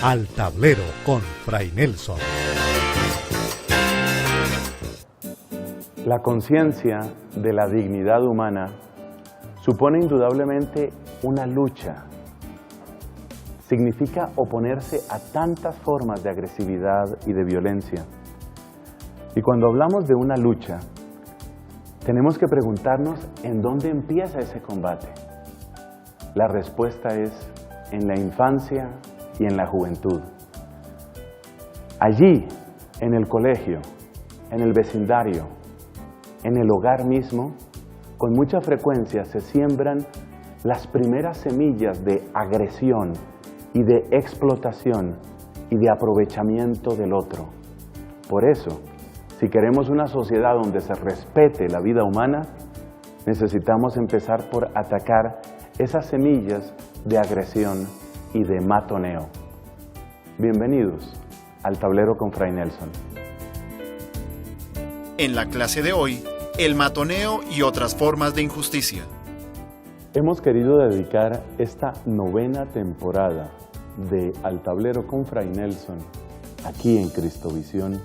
Al Tablero con Fray Nelson. La conciencia de la dignidad humana supone indudablemente una lucha. Significa oponerse a tantas formas de agresividad y de violencia. Y cuando hablamos de una lucha, tenemos que preguntarnos en dónde empieza ese combate. La respuesta es en la infancia y en la juventud. Allí, en el colegio, en el vecindario, en el hogar mismo, con mucha frecuencia se siembran las primeras semillas de agresión y de explotación y de aprovechamiento del otro. Por eso, si queremos una sociedad donde se respete la vida humana, necesitamos empezar por atacar esas semillas de agresión y de matoneo. Bienvenidos al Tablero con Fray Nelson. En la clase de hoy, el matoneo y otras formas de injusticia. Hemos querido dedicar esta 9ª temporada de Al Tablero con Fray Nelson, aquí en Cristovisión,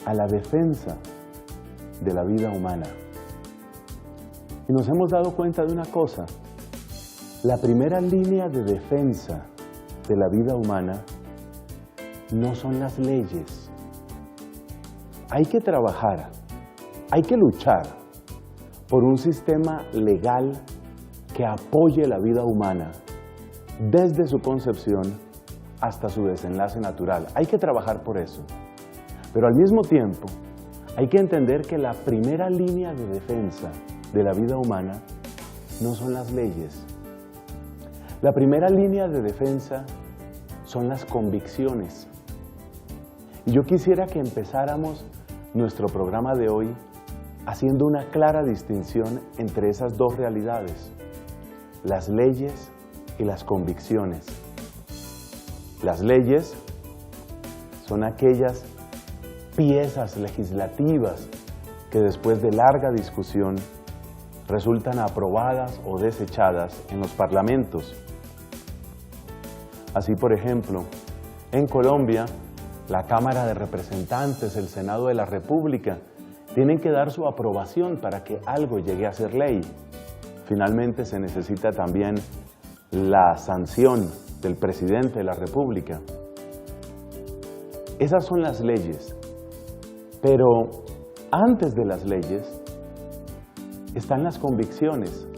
a la defensa de la vida humana. Y nos hemos dado cuenta de una cosa: la primera línea de defensa de la vida humana no son las leyes. Hay que trabajar, hay que luchar por un sistema legal que apoye la vida humana desde su concepción hasta su desenlace natural. Hay que trabajar por eso. Pero al mismo tiempo, hay que entender que la primera línea de defensa de la vida humana no son las leyes. La primera línea de defensa son las convicciones. Y yo quisiera que empezáramos nuestro programa de hoy haciendo una clara distinción entre esas dos realidades, las leyes y las convicciones. Las leyes son aquellas piezas legislativas que después de larga discusión resultan aprobadas o desechadas en los parlamentos. Así, por ejemplo, en Colombia, la Cámara de Representantes, el Senado de la República, tienen que dar su aprobación para que algo llegue a ser ley. Finalmente se necesita también la sanción del presidente de la República. Esas son las leyes. Pero antes de las leyes están las convicciones,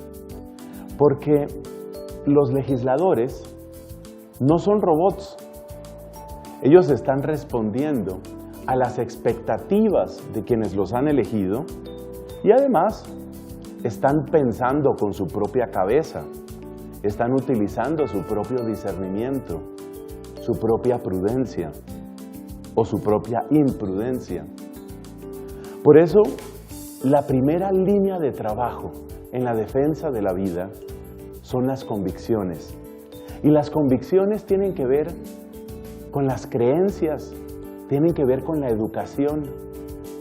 porque los legisladores no son robots. Ellos están respondiendo a las expectativas de quienes los han elegido y además están pensando con su propia cabeza, están utilizando su propio discernimiento, su propia prudencia o su propia imprudencia. Por eso, la primera línea de trabajo en la defensa de la vida son las convicciones. Y las convicciones tienen que ver con las creencias, tienen que ver con la educación,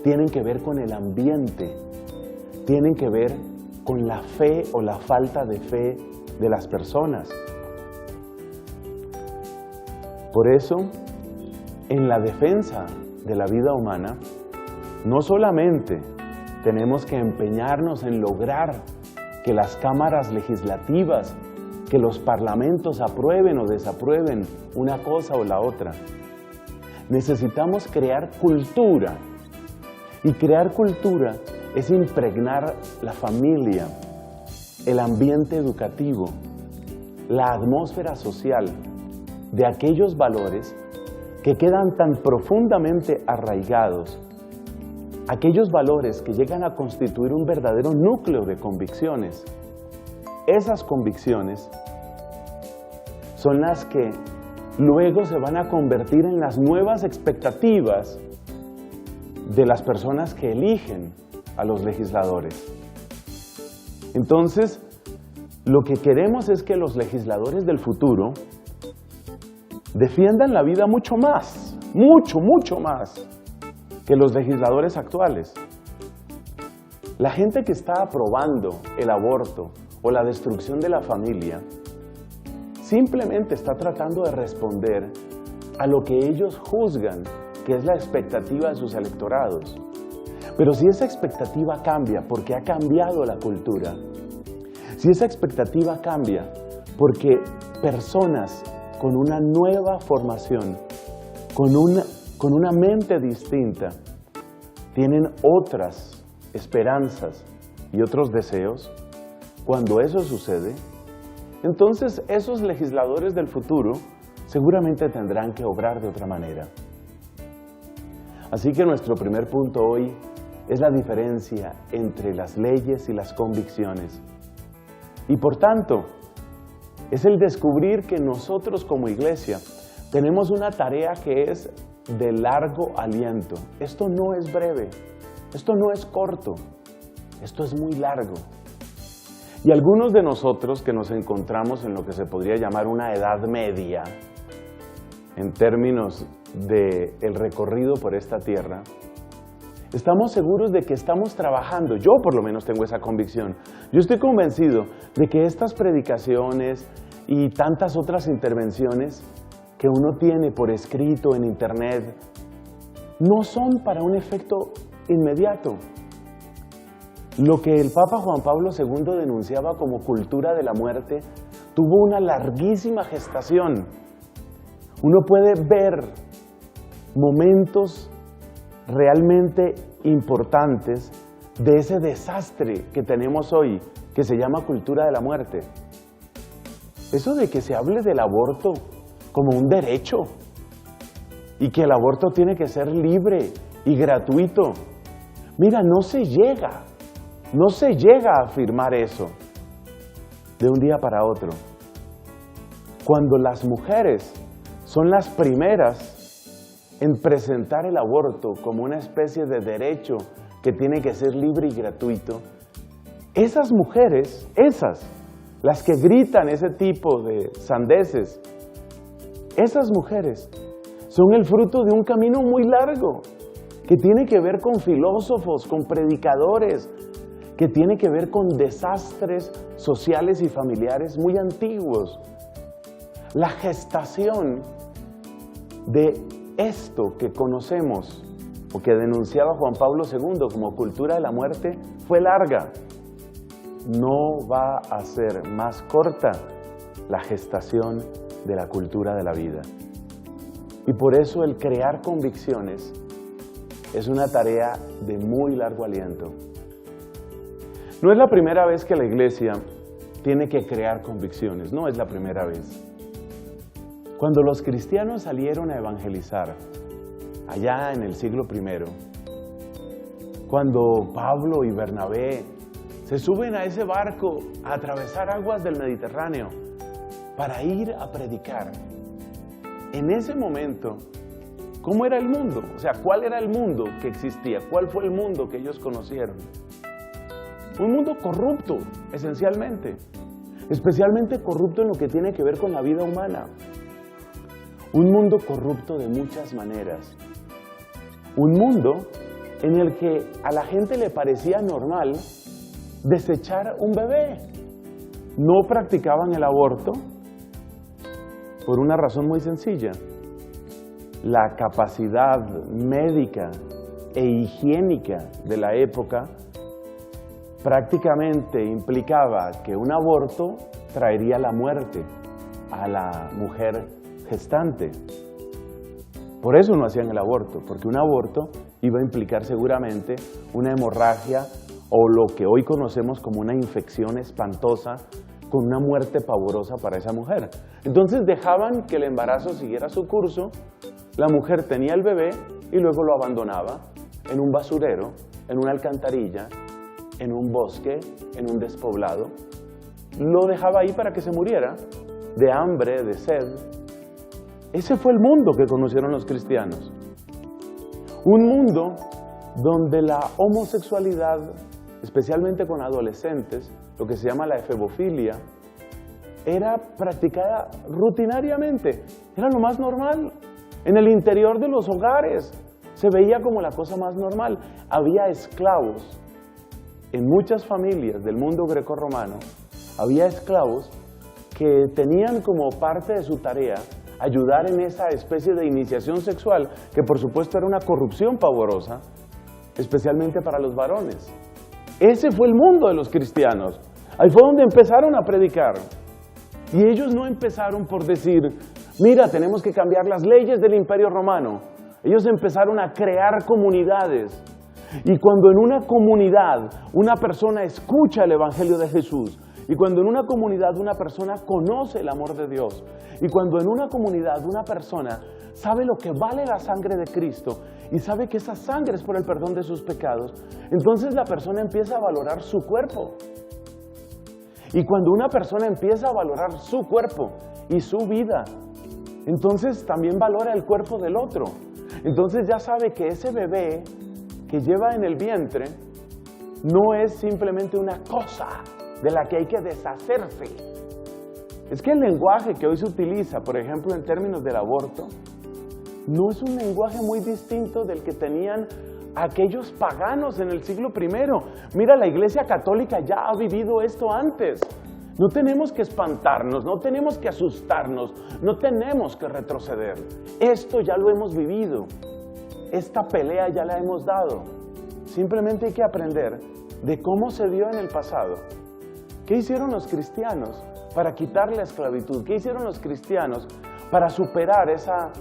tienen que ver con el ambiente, tienen que ver con la fe o la falta de fe de las personas. Por eso, en la defensa de la vida humana, no solamente tenemos que empeñarnos en lograr que las cámaras legislativas, que los parlamentos aprueben o desaprueben una cosa o la otra. Necesitamos crear cultura. Y crear cultura es impregnar la familia, el ambiente educativo, la atmósfera social de aquellos valores que quedan tan profundamente arraigados, aquellos valores que llegan a constituir un verdadero núcleo de convicciones. Esas convicciones son las que luego se van a convertir en las nuevas expectativas de las personas que eligen a los legisladores. Entonces, lo que queremos es que los legisladores del futuro defiendan la vida mucho más, mucho más que los legisladores actuales. La gente que está aprobando el aborto o la destrucción de la familia simplemente está tratando de responder a lo que ellos juzgan que es la expectativa de sus electorados. Pero si esa expectativa cambia porque ha cambiado la cultura, si esa expectativa cambia porque personas con una nueva formación, con una mente distinta, tienen otras esperanzas y otros deseos, cuando eso sucede, entonces esos legisladores del futuro seguramente tendrán que obrar de otra manera. Así que nuestro primer punto hoy es la diferencia entre las leyes y las convicciones. Y por tanto, es el descubrir que nosotros como iglesia tenemos una tarea que es de largo aliento. Esto no es breve, esto no es corto, esto es muy largo. Y algunos de nosotros que nos encontramos en lo que se podría llamar una edad media, en términos del recorrido por esta tierra, estamos seguros de que estamos trabajando. Yo por lo menos tengo esa convicción. Yo estoy convencido de que estas predicaciones y tantas otras intervenciones que uno tiene por escrito en internet no son para un efecto inmediato. Lo que el Papa Juan Pablo II denunciaba como cultura de la muerte tuvo una larguísima gestación. Uno puede ver momentos realmente importantes de ese desastre que tenemos hoy, que se llama cultura de la muerte. Eso de que se hable del aborto como un derecho y que el aborto tiene que ser libre y gratuito. Mira, no se llega a afirmar eso de un día para otro. Cuando las mujeres son las primeras en presentar el aborto como una especie de derecho que tiene que ser libre y gratuito, esas mujeres, las que gritan ese tipo de sandeces, esas mujeres son el fruto de un camino muy largo, que tiene que ver con filósofos, con predicadores, que tiene que ver con desastres sociales y familiares muy antiguos. La gestación de esto que conocemos o que denunciaba Juan Pablo II como cultura de la muerte fue larga. No va a ser más corta la gestación de la cultura de la vida. Y por eso el crear convicciones es una tarea de muy largo aliento. No es la primera vez que la iglesia tiene que crear convicciones, no es la primera vez. Cuando los cristianos salieron a evangelizar, allá en el siglo I, cuando Pablo y Bernabé se suben a ese barco a atravesar aguas del Mediterráneo para ir a predicar, en ese momento, ¿cómo era el mundo? O sea, ¿cuál era el mundo que existía? ¿Cuál fue el mundo que ellos conocieron? Un mundo corrupto, esencialmente, especialmente corrupto en lo que tiene que ver con la vida humana. Un mundo corrupto de muchas maneras. Un mundo en el que a la gente le parecía normal desechar un bebé. No practicaban el aborto por una razón muy sencilla. La capacidad médica e higiénica de la época prácticamente implicaba que un aborto traería la muerte a la mujer gestante. Por eso no hacían el aborto, porque un aborto iba a implicar seguramente una hemorragia o lo que hoy conocemos como una infección espantosa con una muerte pavorosa para esa mujer. Entonces dejaban que el embarazo siguiera su curso, la mujer tenía el bebé y luego lo abandonaba en un basurero, en una alcantarilla, en un bosque, en un despoblado. Lo dejaba ahí para que se muriera de hambre, de sed. Ese fue el mundo que conocieron los cristianos. Un mundo donde la homosexualidad, especialmente con adolescentes, lo que se llama la efebofilia, era practicada rutinariamente, era lo más normal. En el interior de los hogares se veía como la cosa más normal. Había esclavos. En muchas familias del mundo grecorromano había esclavos que tenían como parte de su tarea ayudar en esa especie de iniciación sexual, que por supuesto era una corrupción pavorosa, especialmente para los varones. Ese fue el mundo de los cristianos. Ahí fue donde empezaron a predicar. Y ellos no empezaron por decir, mira, tenemos que cambiar las leyes del Imperio Romano. Ellos empezaron a crear comunidades. Y cuando en una comunidad una persona escucha el Evangelio de Jesús, y cuando en una comunidad una persona conoce el amor de Dios, y cuando en una comunidad una persona sabe lo que vale la sangre de Cristo, y sabe que esa sangre es por el perdón de sus pecados, entonces la persona empieza a valorar su cuerpo. Y cuando una persona empieza a valorar su cuerpo y su vida, entonces también valora el cuerpo del otro. Entonces ya sabe que ese bebé que lleva en el vientre no es simplemente una cosa de la que hay que deshacerse. Es que el lenguaje que hoy se utiliza, por ejemplo, en términos del aborto, no es un lenguaje muy distinto del que tenían aquellos paganos en el siglo I. Mira, la Iglesia Católica ya ha vivido esto antes. No tenemos que espantarnos, no tenemos que asustarnos, no tenemos que retroceder. Esto ya lo hemos vivido. Esta pelea ya la hemos dado. Simplemente hay que aprender de cómo se dio en el pasado. ¿Qué hicieron los cristianos para quitar la esclavitud? ¿Qué hicieron los cristianos para superar esa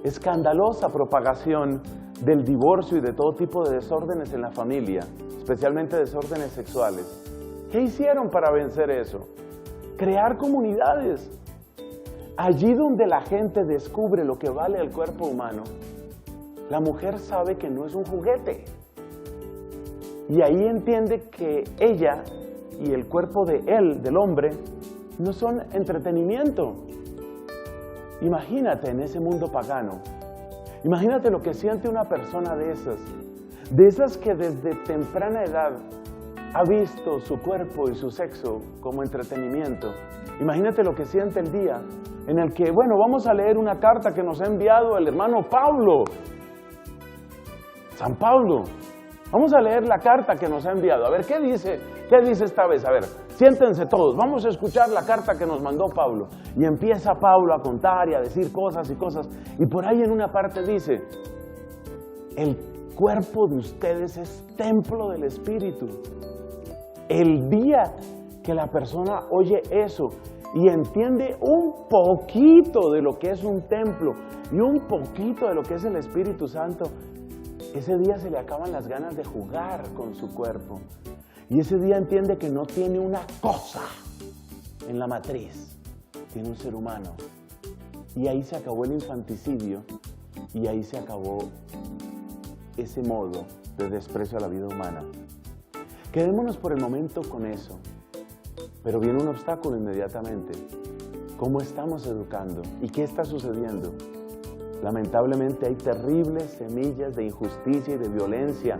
escandalosa propagación del divorcio y de todo tipo de desórdenes en la familia, especialmente desórdenes sexuales? ¿Qué hicieron para vencer eso? Crear comunidades. Allí donde la gente descubre lo que vale el cuerpo humano, la mujer sabe que no es un juguete. Y ahí entiende que ella y el cuerpo de él, del hombre, no son entretenimiento. Imagínate en ese mundo pagano. Imagínate lo que siente una persona de esas que desde temprana edad ha visto su cuerpo y su sexo como entretenimiento. Imagínate lo que siente el día en el que, bueno, vamos a leer una carta que nos ha enviado el hermano Pablo. San Pablo. Vamos a leer la carta que nos ha enviado. A ver, ¿qué dice? ¿Qué dice esta vez? A ver, siéntense todos. Vamos a escuchar la carta que nos mandó Pablo. Y empieza Pablo a contar y a decir cosas y cosas. Y por ahí en una parte dice, el cuerpo de ustedes es templo del Espíritu. El día que la persona oye eso y entiende un poquito de lo que es un templo y un poquito de lo que es el Espíritu Santo, ese día se le acaban las ganas de jugar con su cuerpo. Y ese día entiende que no tiene una cosa en la matriz, tiene un ser humano. Y ahí se acabó el infanticidio y ahí se acabó ese modo de desprecio a la vida humana. Quedémonos por el momento con eso, pero viene un obstáculo inmediatamente. ¿Cómo estamos educando? ¿Y qué está sucediendo? Lamentablemente hay terribles semillas de injusticia y de violencia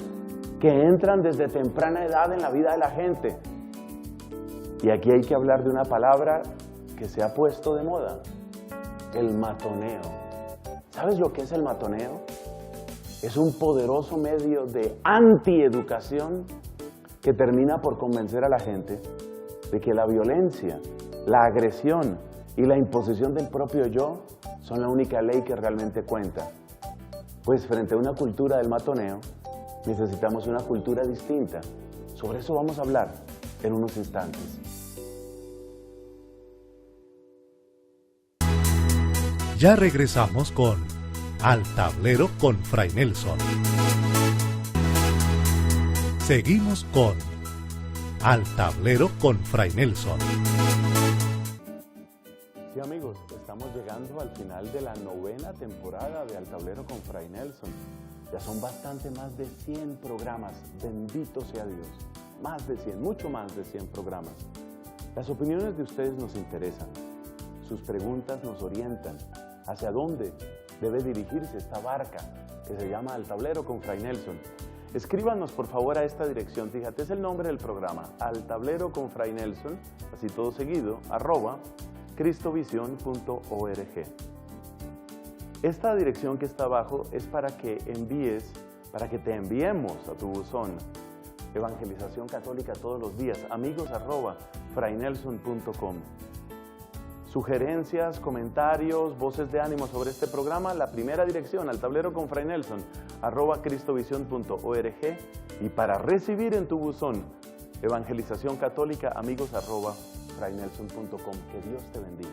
que entran desde temprana edad en la vida de la gente. Y aquí hay que hablar de una palabra que se ha puesto de moda, el matoneo. ¿Sabes lo que es el matoneo? Es un poderoso medio de antieducación que termina por convencer a la gente de que la violencia, la agresión y la imposición del propio yo son la única ley que realmente cuenta. Pues frente a una cultura del matoneo, necesitamos una cultura distinta. Sobre eso vamos a hablar en unos instantes. Ya regresamos con Al Tablero con Fray Nelson. Seguimos con Al Tablero con Fray Nelson. Sí, amigos, estamos llegando al final de la 9ª temporada de Al Tablero con Fray Nelson. Ya son bastante más de 100 programas, bendito sea Dios. Más de 100, mucho más de 100 programas. Las opiniones de ustedes nos interesan. Sus preguntas nos orientan. ¿Hacia dónde debe dirigirse esta barca que se llama Al Tablero con Fray Nelson? Escríbanos por favor a esta dirección. Fíjate, es el nombre del programa. Al Tablero con Fray Nelson, así todo seguido, @cristovision.org. Esta dirección que está abajo es para que te enviemos a tu buzón evangelización católica todos los días, amigos@fraynelson.com. sugerencias, comentarios, voces de ánimo sobre este programa, la primera dirección al tablero con Fray Nelson, @cristovision.org, y para recibir en tu buzón evangelización católica, amigos @fraynelson.com. Que Dios te bendiga.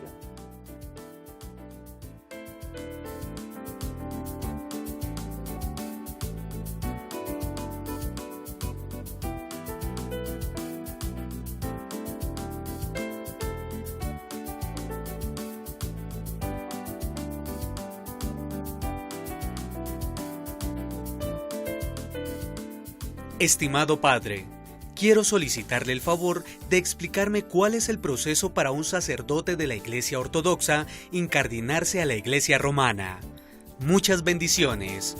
Estimado Padre, quiero solicitarle el favor de explicarme cuál es el proceso para un sacerdote de la Iglesia Ortodoxa incardinarse a la Iglesia Romana. Muchas bendiciones.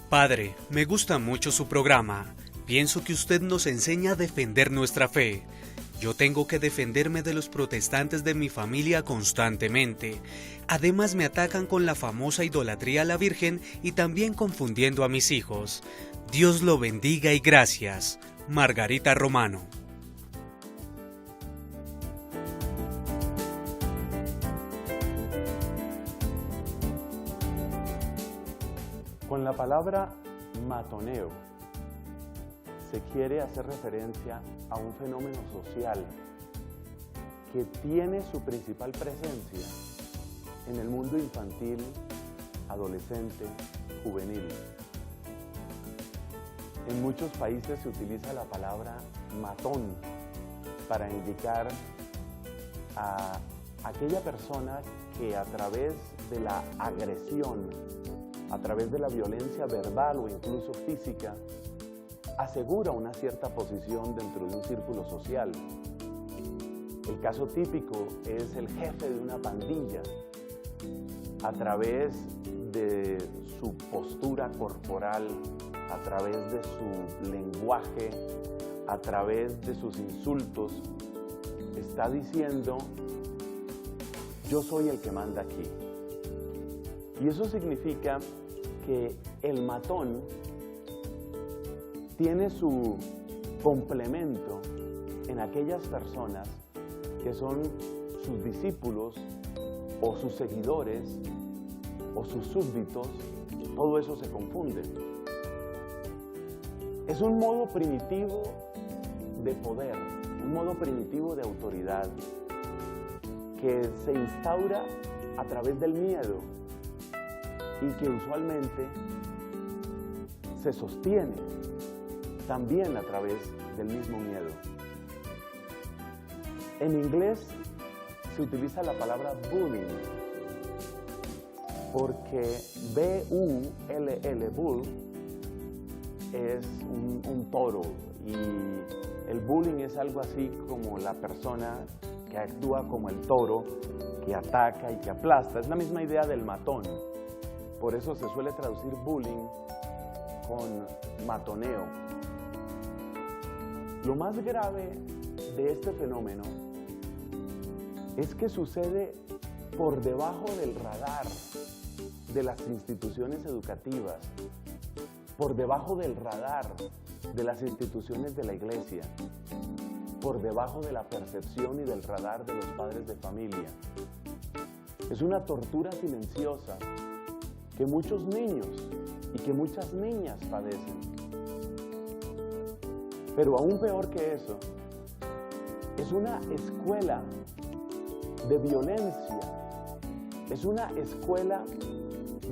Padre, me gusta mucho su programa. Pienso que usted nos enseña a defender nuestra fe. Yo tengo que defenderme de los protestantes de mi familia constantemente. Además me atacan con la famosa idolatría a la Virgen y también confundiendo a mis hijos. Dios lo bendiga y gracias. Margarita Romano. Con la palabra matoneo se quiere hacer referencia a un fenómeno social que tiene su principal presencia en el mundo infantil, adolescente, juvenil. En muchos países se utiliza la palabra matón para indicar a aquella persona que a través de la agresión, a través de la violencia verbal o incluso física, asegura una cierta posición dentro de un círculo social. El caso típico es el jefe de una pandilla. A través de su postura corporal, a través de su lenguaje, a través de sus insultos, está diciendo: yo soy el que manda aquí. Y eso significa que el matón tiene su complemento en aquellas personas que son sus discípulos o sus seguidores o sus súbditos. Todo eso se confunde. Es un modo primitivo de poder, un modo primitivo de autoridad que se instaura a través del miedo y que usualmente se sostiene también a través del mismo miedo. En inglés se utiliza la palabra bullying, porque B-U-L-L, bull, es un toro, y el bullying es algo así como la persona que actúa como el toro, que ataca y que aplasta. Es la misma idea del matón. Por eso se suele traducir bullying con matoneo. Lo más grave de este fenómeno es que sucede por debajo del radar de las instituciones educativas, por debajo del radar de las instituciones de la iglesia, por debajo de la percepción y del radar de los padres de familia. Es una tortura silenciosa que muchos niños y que muchas niñas padecen. Pero aún peor que eso, es una escuela de violencia, es una escuela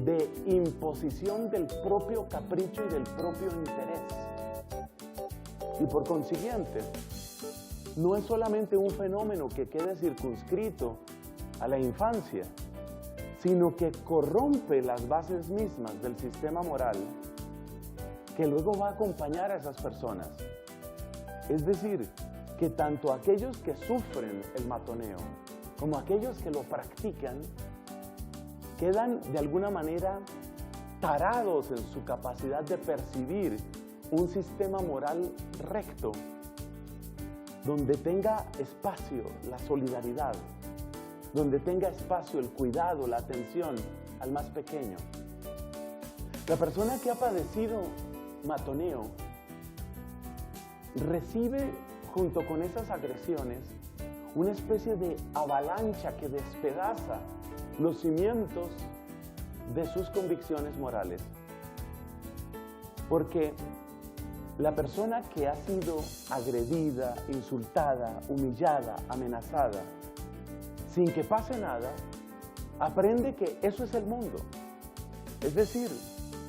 de imposición del propio capricho y del propio interés. Y por consiguiente, no es solamente un fenómeno que quede circunscrito a la infancia, sino que corrompe las bases mismas del sistema moral que luego va a acompañar a esas personas. Es decir, que tanto aquellos que sufren el matoneo como aquellos que lo practican quedan de alguna manera tarados en su capacidad de percibir un sistema moral recto, donde tenga espacio la solidaridad, donde tenga espacio el cuidado, la atención al más pequeño. La persona que ha padecido matoneo recibe junto con esas agresiones una especie de avalancha que despedaza los cimientos de sus convicciones morales. Porque la persona que ha sido agredida, insultada, humillada, amenazada, sin que pase nada, aprende que eso es el mundo. Es decir,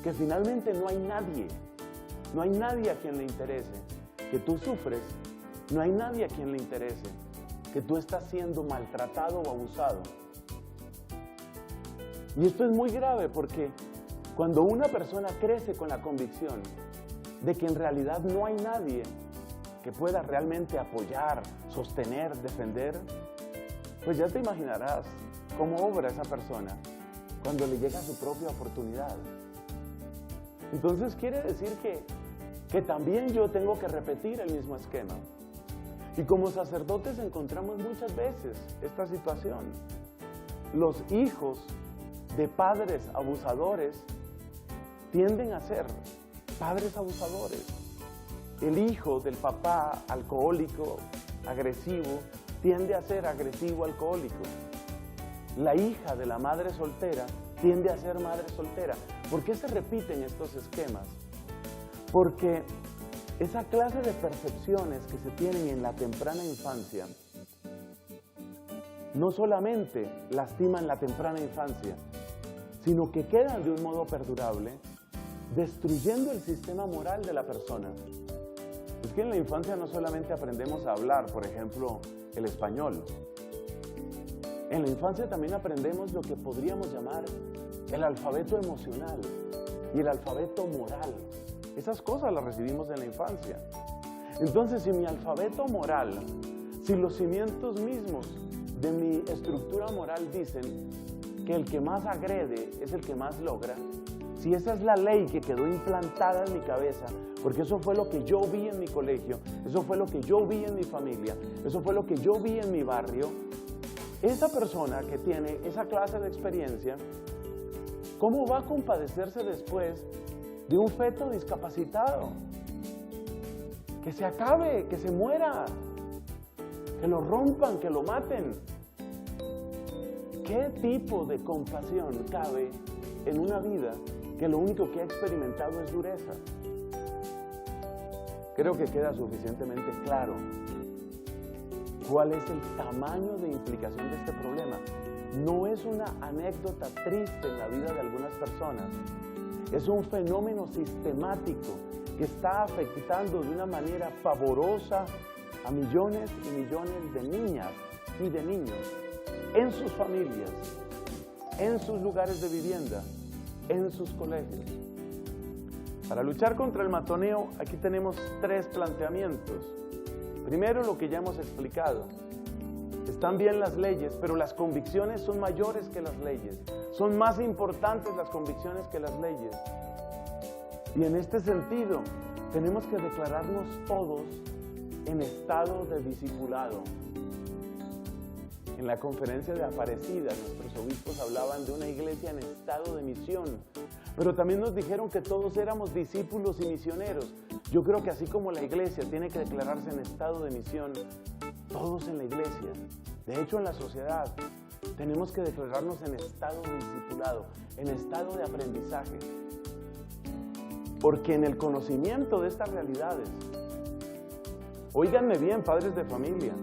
que finalmente no hay nadie a quien le interese que tú sufres, no hay nadie a quien le interese que tú estás siendo maltratado o abusado. Y esto es muy grave porque cuando una persona crece con la convicción de que en realidad no hay nadie que pueda realmente apoyar, sostener, defender, pues ya te imaginarás cómo obra esa persona cuando le llega su propia oportunidad. Entonces quiere decir que también yo tengo que repetir el mismo esquema. Y como sacerdotes encontramos muchas veces esta situación. Los hijos de padres abusadores tienden a ser padres abusadores. El hijo del papá alcohólico, agresivo, tiende a ser agresivo alcohólico. La hija de la madre soltera tiende a ser madre soltera. ¿Por qué se repiten estos esquemas? Porque esa clase de percepciones que se tienen en la temprana infancia no solamente lastiman la temprana infancia, sino que quedan de un modo perdurable, destruyendo el sistema moral de la persona. Es que en la infancia no solamente aprendemos a hablar, por ejemplo, el español. En la infancia también aprendemos lo que podríamos llamar el alfabeto emocional y el alfabeto moral. Esas cosas las recibimos en la infancia. Entonces, si mi alfabeto moral, si los cimientos mismos de mi estructura moral dicen que el que más agrede es el que más logra, si esa es la ley que quedó implantada en mi cabeza, porque eso fue lo que yo vi en mi colegio, eso fue lo que yo vi en mi familia, eso fue lo que yo vi en mi barrio, esa persona que tiene esa clase de experiencia, ¿cómo va a compadecerse después de un feto discapacitado? Que se acabe, que se muera, que lo rompan, que lo maten. ¿Qué tipo de compasión cabe en una vida que lo único que ha experimentado es dureza? Creo que queda suficientemente claro cuál es el tamaño de implicación de este problema. No es una anécdota triste en la vida de algunas personas, es un fenómeno sistemático que está afectando de una manera pavorosa a millones y millones de niñas y de niños en sus familias, en sus lugares de vivienda, en sus colegios. Para luchar contra el matoneo, aquí tenemos 3 planteamientos. Primero, lo que ya hemos explicado. Están bien las leyes, pero las convicciones son mayores que las leyes. Son más importantes las convicciones que las leyes. Y en este sentido, tenemos que declararnos todos en estado de discipulado. En la conferencia de Aparecida, nuestros obispos hablaban de una iglesia en estado de misión, pero también nos dijeron que todos éramos discípulos y misioneros. Yo creo que así como la iglesia tiene que declararse en estado de misión, todos en la iglesia, de hecho en la sociedad, tenemos que declararnos en estado de discipulado, en estado de aprendizaje. Porque en el conocimiento de estas realidades, óiganme bien, padres de familia,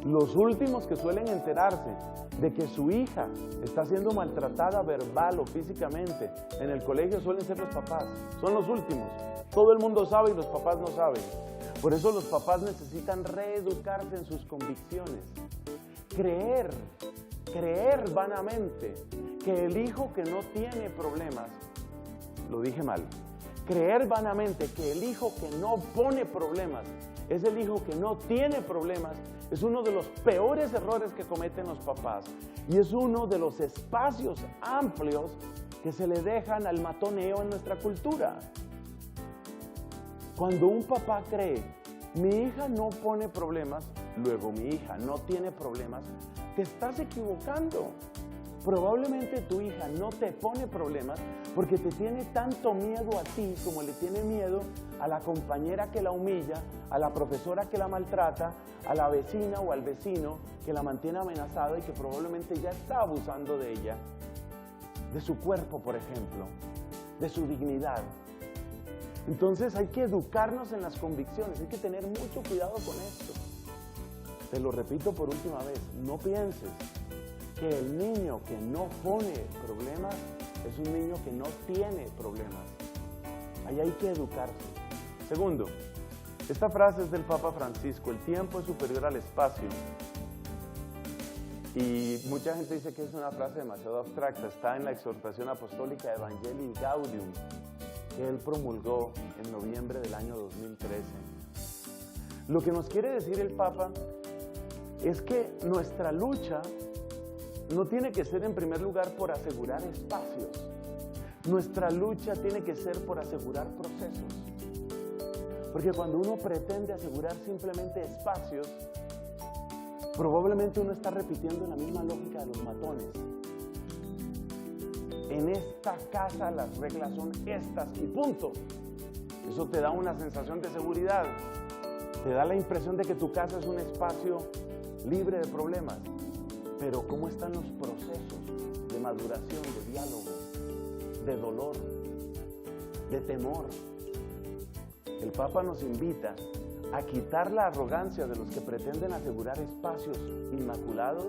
los últimos que suelen enterarse de que su hija está siendo maltratada verbal o físicamente en el colegio suelen ser los papás. Son los últimos. Todo el mundo sabe y los papás no saben. Por eso los papás necesitan reeducarse en sus convicciones. Creer vanamente que el hijo que no tiene problemas, lo dije mal, creer vanamente que el hijo que no pone problemas es el hijo que no tiene problemas, es uno de los peores errores que cometen los papás y es uno de los espacios amplios que se le dejan al matoneo en nuestra cultura. Cuando un papá cree, mi hija no pone problemas, luego mi hija no tiene problemas, te estás equivocando. Probablemente tu hija no te pone problemas porque te tiene tanto miedo a ti como le tiene miedo a la compañera que la humilla, a la profesora que la maltrata, a la vecina o al vecino que la mantiene amenazada y que probablemente ya está abusando de ella, de su cuerpo, por ejemplo, de su dignidad. Entonces hay que educarnos en las convicciones, hay que tener mucho cuidado con esto. Te lo repito por última vez, no pienses que el niño que no pone problemas es un niño que no tiene problemas. Ahí hay que educarse. Segundo, esta frase es del Papa Francisco: el tiempo es superior al espacio. Y mucha gente dice que es una frase demasiado abstracta. Está en la exhortación apostólica Evangelii Gaudium, que él promulgó en noviembre del año 2013. Lo que nos quiere decir el Papa es que nuestra lucha no tiene que ser en primer lugar por asegurar espacios. Nuestra lucha tiene que ser por asegurar procesos. Porque cuando uno pretende asegurar simplemente espacios, probablemente uno está repitiendo la misma lógica de los matones. En esta casa las reglas son estas y punto. Eso te da una sensación de seguridad. Te da la impresión de que tu casa es un espacio libre de problemas. Pero ¿cómo están los procesos de maduración, de diálogo, de dolor, de temor? El Papa nos invita a quitar la arrogancia de los que pretenden asegurar espacios inmaculados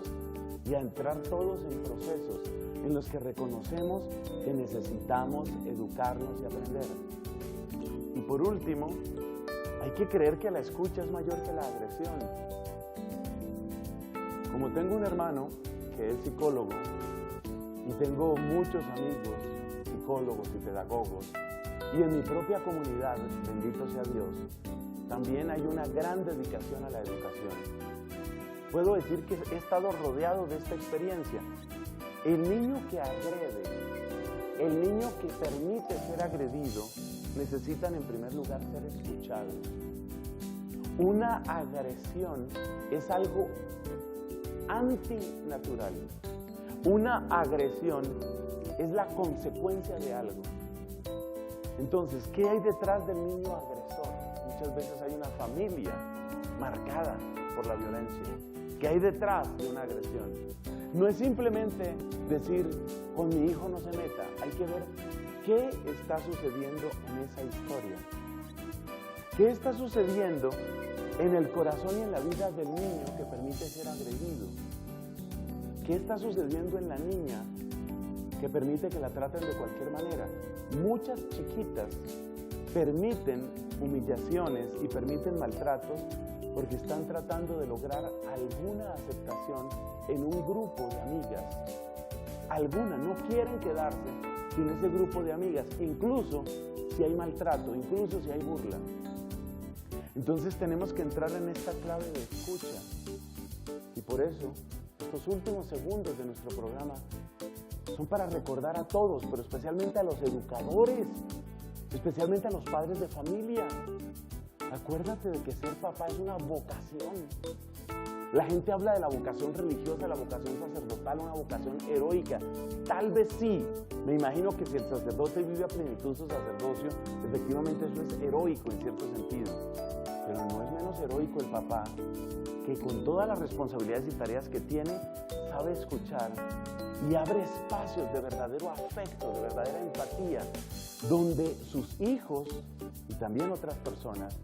y a entrar todos en procesos en los que reconocemos que necesitamos educarnos y aprender. Y por último, hay que creer que la escucha es mayor que la agresión. Como tengo un hermano que es psicólogo y tengo muchos amigos psicólogos y pedagogos, y en mi propia comunidad, bendito sea Dios, también hay una gran dedicación a la educación. Puedo decir que he estado rodeado de esta experiencia. El niño que agrede, el niño que permite ser agredido, necesitan en primer lugar ser escuchados. Una agresión es algo antinatural. Una agresión es la consecuencia de algo. Entonces, ¿qué hay detrás del niño agresor? Muchas veces hay una familia marcada por la violencia. ¿Qué hay detrás de una agresión? No es simplemente decir, con mi hijo no se meta. Hay que ver qué está sucediendo en esa historia. ¿Qué está sucediendo en el corazón y en la vida del niño que permite ser agredido? ¿Qué está sucediendo en la niña que permite que la traten de cualquier manera? Muchas chiquitas permiten humillaciones y permiten maltratos porque están tratando de lograr alguna aceptación en un grupo de amigas. Algunas no quieren quedarse sin ese grupo de amigas, incluso si hay maltrato, incluso si hay burla. Entonces tenemos que entrar en esta clave de escucha. Y por eso, estos últimos segundos de nuestro programa son para recordar a todos, pero especialmente a los educadores, especialmente a los padres de familia. Acuérdate de que ser papá es una vocación. La gente habla de la vocación religiosa, la vocación sacerdotal, una vocación heroica. Tal vez sí. Me imagino que si el sacerdote vive a plenitud su sacerdocio, efectivamente eso es heroico en cierto sentido. Pero no es menos heroico el papá que con todas las responsabilidades y tareas que tiene, sabe escuchar y abre espacios de verdadero afecto, de verdadera empatía, donde sus hijos y también otras personas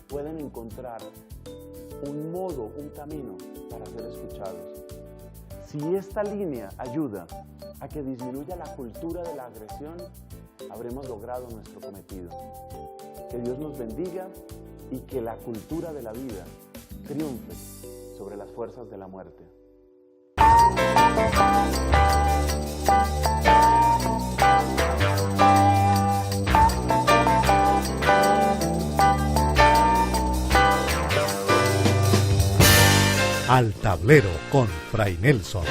pueden encontrar un modo, un camino para ser escuchados. Si esta línea ayuda a que disminuya la cultura de la agresión, habremos logrado nuestro cometido. Que Dios nos bendiga y que la cultura de la vida triunfe sobre las fuerzas de la muerte. Al tablero con Fray Nelson.